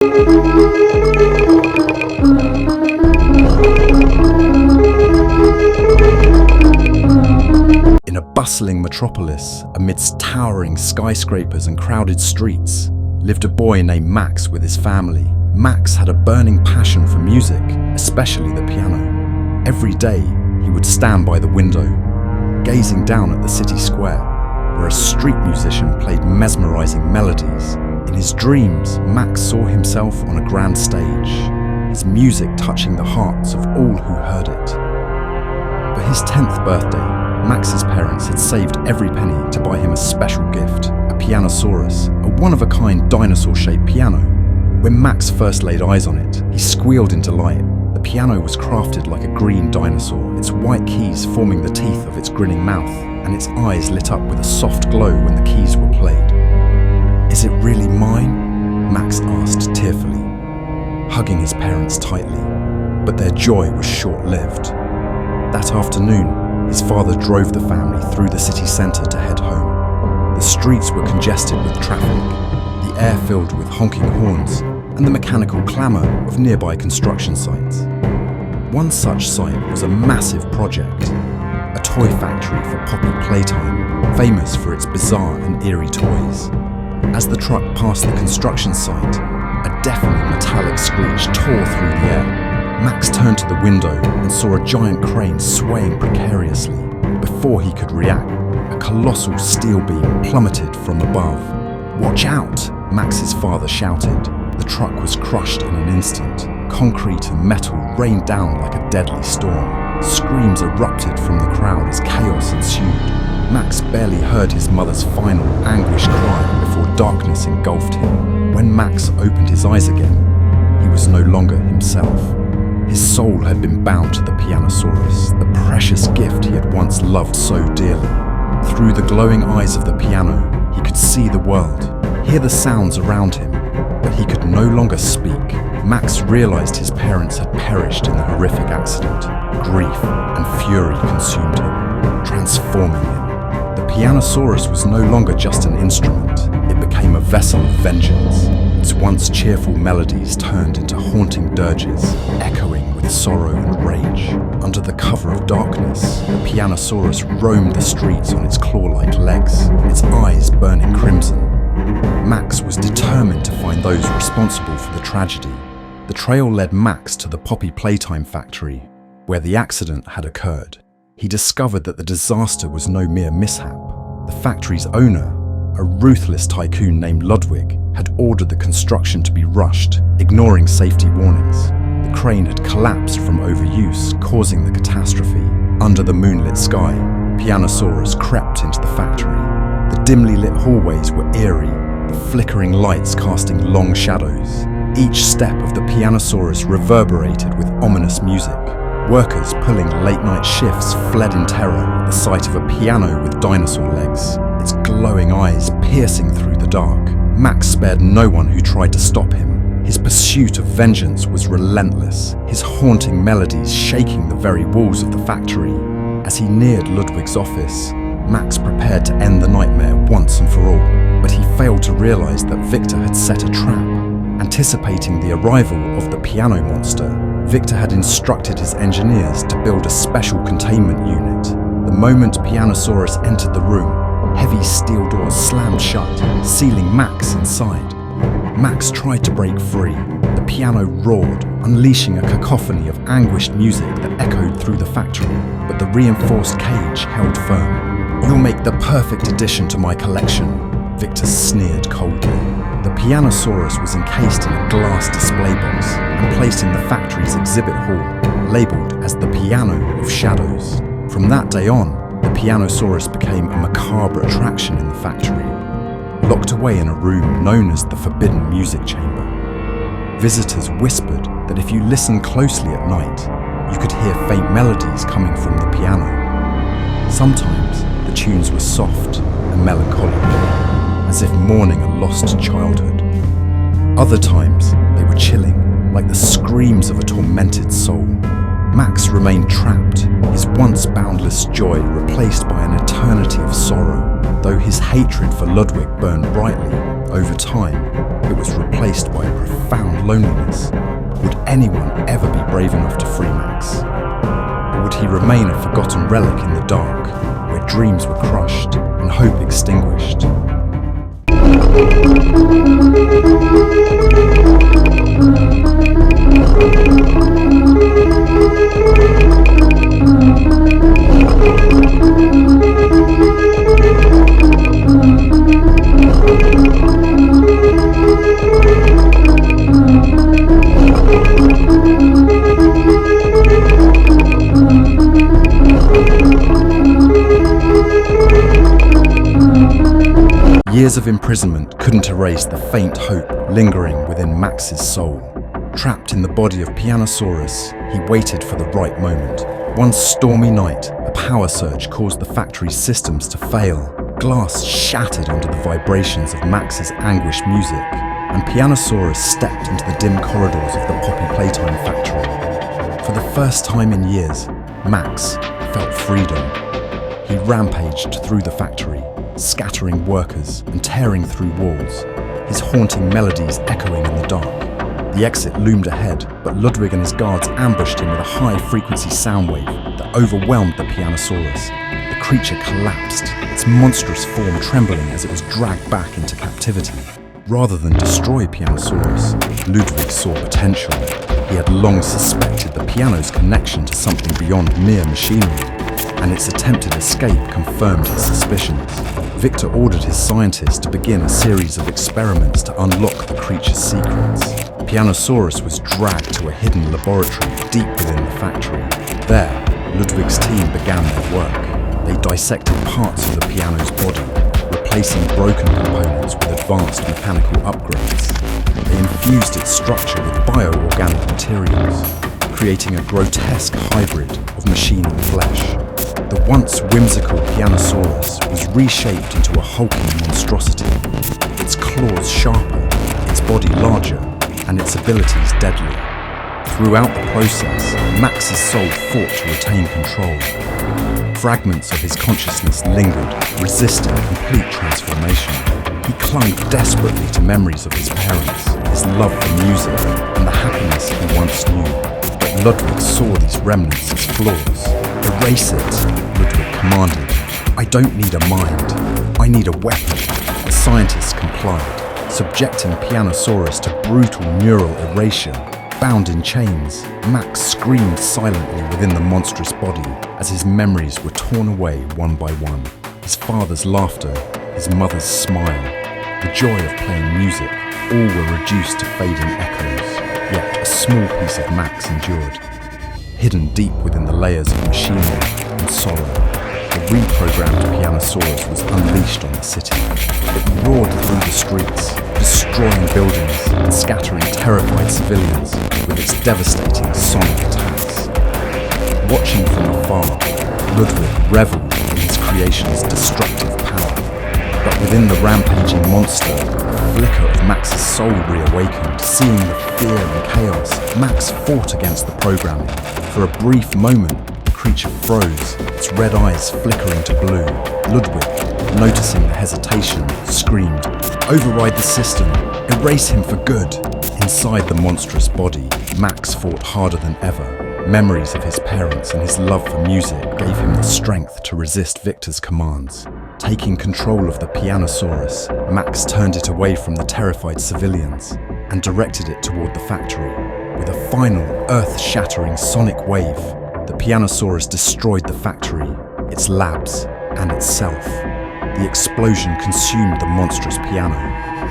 In a bustling metropolis, amidst towering skyscrapers and crowded streets, lived a boy named Max with his family. Max had a burning passion for music, especially the piano. Every day, he would stand by the window, gazing down at the city square, where a street musician played mesmerizing melodies. In his dreams, Max saw himself on a grand stage, his music touching the hearts of all who heard it. For his 10th birthday, Max's parents had saved every penny to buy him a special gift, a Pianosaurus, a one-of-a-kind dinosaur-shaped piano. When Max first laid eyes on it, he squealed in delight. The piano was crafted like a green dinosaur, its white keys forming the teeth of its grinning mouth, and its eyes lit up with a soft glow when the keys were played. "Is it really mine?" Max asked tearfully, hugging his parents tightly, but their joy was short-lived. That afternoon, his father drove the family through the city centre to head home. The streets were congested with traffic, the air filled with honking horns and the mechanical clamour of nearby construction sites. One such site was a massive project, a toy factory for Poppy Playtime, famous for its bizarre and eerie toys. As the truck passed the construction site, a deafening metallic screech tore through the air. Max turned to the window and saw a giant crane swaying precariously. Before he could react, a colossal steel beam plummeted from above. "Watch out!" Max's father shouted. The truck was crushed in an instant. Concrete and metal rained down like a deadly storm. Screams erupted from the crowd as chaos ensued. Max barely heard his mother's final anguished cry before darkness engulfed him. When Max opened his eyes again, he was no longer himself. His soul had been bound to the Pianosaurus, the precious gift he had once loved so dearly. Through the glowing eyes of the piano, he could see the world, hear the sounds around him, but he could no longer speak. Max realized his parents had perished in the horrific accident. Grief and fury consumed him, transforming him. The Pianosaurus was no longer just an instrument, it became a vessel of vengeance. Its once cheerful melodies turned into haunting dirges, echoing with sorrow and rage. Under the cover of darkness, the Pianosaurus roamed the streets on its claw-like legs, its eyes burning crimson. Max was determined to find those responsible for the tragedy. The trail led Max to the Poppy Playtime factory, where the accident had occurred. He discovered that the disaster was no mere mishap. The factory's owner, a ruthless tycoon named Ludwig, had ordered the construction to be rushed, ignoring safety warnings. The crane had collapsed from overuse, causing the catastrophe. Under the moonlit sky, Pianosaurus crept into the factory. The dimly lit hallways were eerie, the flickering lights casting long shadows. Each step of the Pianosaurus reverberated with ominous music. Workers pulling late-night shifts fled in terror at the sight of a piano with dinosaur legs, its glowing eyes piercing through the dark. Max spared no one who tried to stop him. His pursuit of vengeance was relentless, his haunting melodies shaking the very walls of the factory. As he neared Ludwig's office, Max prepared to end the nightmare once and for all, but he failed to realize that Victor had set a trap. Anticipating the arrival of the piano monster, Victor had instructed his engineers to build a special containment unit. The moment Pianosaurus entered the room, heavy steel doors slammed shut, sealing Max inside. Max tried to break free. The piano roared, unleashing a cacophony of anguished music that echoed through the factory, but the reinforced cage held firm. "You'll make the perfect addition to my collection," Victor sneered coldly. The Pianosaurus was encased in a glass display box and placed in the factory's exhibit hall, labelled as the Piano of Shadows. From that day on, the Pianosaurus became a macabre attraction in the factory, locked away in a room known as the Forbidden Music Chamber. Visitors whispered that if you listened closely at night, you could hear faint melodies coming from the piano. Sometimes the tunes were soft and melancholic, as if mourning a lost childhood. Other times, they were chilling, like the screams of a tormented soul. Max remained trapped, his once boundless joy replaced by an eternity of sorrow. Though his hatred for Ludwig burned brightly, Over time, it was replaced by a profound loneliness. Would anyone ever be brave enough to free Max? Or would he remain a forgotten relic in the dark, where dreams were crushed and hope extinguished? Years of imprisonment couldn't erase the faint hope lingering within Max's soul. Trapped in the body of PIANOSAURUS, he waited for the right moment. One stormy night, a power surge caused the factory's systems to fail. Glass shattered under the vibrations of Max's anguished music, and PIANOSAURUS stepped into the dim corridors of the Poppy Playtime factory. For the first time in years, Max felt freedom. He rampaged through the factory, scattering workers and tearing through walls, his haunting melodies echoing in the dark. The exit loomed ahead, but Ludwig and his guards ambushed him with a high-frequency sound wave that overwhelmed the PIANOSAURUS. The creature collapsed, its monstrous form trembling as it was dragged back into captivity. Rather than destroy PIANOSAURUS, Ludwig saw potential. He had long suspected the piano's connection to something beyond mere machinery, and its attempted escape confirmed his suspicions. Victor ordered his scientists to begin a series of experiments to unlock the creature's secrets. PIANOSAURUS was dragged to a hidden laboratory deep within the factory. There, Ludwig's team began their work. They dissected parts of the piano's body, replacing broken components with advanced mechanical upgrades. They infused its structure with bioorganic materials, creating a grotesque hybrid of machine and flesh. The once whimsical PIANOSAURUS was reshaped into a hulking monstrosity, its claws sharper, its body larger, and its abilities deadly. Throughout the process, Max's soul fought to retain control. Fragments of his consciousness lingered, resisting complete transformation. He clung desperately to memories of his parents, his love for music, and the happiness he once knew. But Ludwig saw these remnants as flaws. "Erase it," Ludwig commanded. "I don't need a mind. I need a weapon." The scientists complied, subjecting PIANOSAURUS to brutal neural erasure. Bound in chains, Max screamed silently within the monstrous body as his memories were torn away one by one. His father's laughter, his mother's smile, the joy of playing music, all were reduced to fading echoes. Yet a small piece of Max endured. Hidden deep within the layers of machinery and sorrow, the reprogrammed PIANOSAURUS was unleashed on the city. It roared through the streets, destroying buildings and scattering terrified civilians with its devastating sonic attacks. Watching from afar, Ludwig reveled in his creation's destructive power. But within the rampaging monster, a flicker of Max's soul reawakened. Seeing the fear and chaos, Max fought against the programming. For a brief moment, the creature froze, its red eyes flickering to blue. Ludwig, noticing the hesitation, screamed, "Override the system! Erase him for good!" Inside the monstrous body, Max fought harder than ever. Memories of his parents and his love for music gave him the strength to resist Victor's commands. Taking control of the PIANOSAURUS, Max turned it away from the terrified civilians and directed it toward the factory. With a final, earth-shattering sonic wave, the PIANOSAURUS destroyed the factory, its labs, and itself. The explosion consumed the monstrous piano,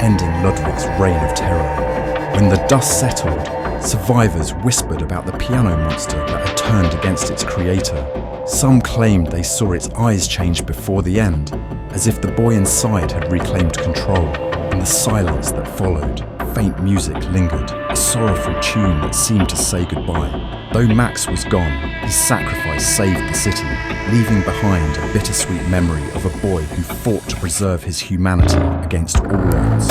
ending Ludwig's reign of terror. When the dust settled, survivors whispered about the piano monster that had turned against its creator. Some claimed they saw its eyes change before the end, as if the boy inside had reclaimed control. In the silence that followed, faint music lingered, a sorrowful tune that seemed to say goodbye. Though Max was gone, his sacrifice saved the city, leaving behind a bittersweet memory of a boy who fought to preserve his humanity against all odds.